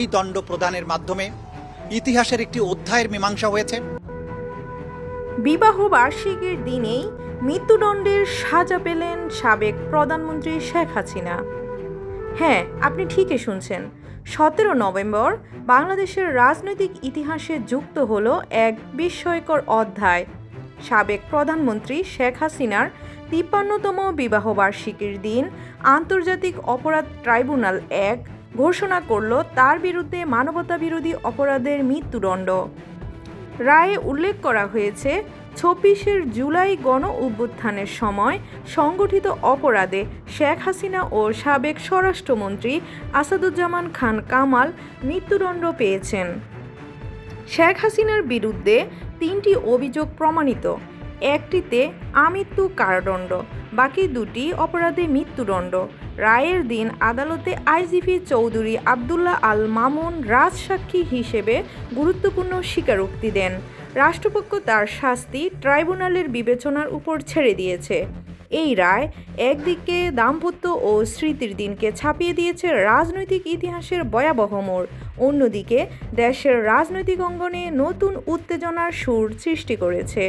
এই দণ্ড প্রদানের মাধ্যমে ইতিহাসের একটি অধ্যায়ের মীমাংসা হয়েছে। বিবাহ বার্ষিকীর দিনেই মৃত্যুদণ্ডের সাজা পেলেন সাবেক প্রধানমন্ত্রী শেখ হাসিনা। হ্যাঁ, আপনি ঠিকই শুনছেন। 17 নভেম্বর বাংলাদেশের রাজনৈতিক ইতিহাসে যুক্ত হলো এক বিস্ময়কর অধ্যায়। সাবেক প্রধানমন্ত্রী শেখ হাসিনার 53তম বিবাহবার্ষিকীর দিন আন্তর্জাতিক অপরাধ ট্রাইব্যুনাল 1 ঘোষণা করল তার বিরুদ্ধে মানবতাবিরোধী অপরাধের মৃত্যুদণ্ড। রায়ে উল্লেখ করা হয়েছে, 26 জুলাই গণ অভ্যুত্থানের সময় সংগঠিত অপরাধে শেখ হাসিনা ও সাবেক স্বরাষ্ট্রমন্ত্রী আসাদুজ্জামান খান কামাল মৃত্যুদণ্ড পেয়েছেন। শেখ হাসিনার বিরুদ্ধে 3টি অভিযোগ প্রমাণিত, একটিতে আমৃত্যু কারাদণ্ড, বাকি 2টি অপরাধে মৃত্যুদণ্ড। রায়ের দিন আদালতে আইজিপি চৌধুরী আবদুল্লাহ আল মামুন রাজসাক্ষী হিসেবে গুরুত্বপূর্ণ স্বীকারোক্তি দেন। রাষ্ট্রপক্ষ তার শাস্তি ট্রাইব্যুনালের বিবেচনার উপর ছেড়ে দিয়েছে। এই রায় একদিকে দাম্পত্য ও স্মৃতির দিনকে ছাপিয়ে দিয়েছে রাজনৈতিক ইতিহাসের ভয়াবহ মোড়, অন্যদিকে দেশের রাজনৈতিক অঙ্গনে নতুন উত্তেজনার সুর সৃষ্টি করেছে।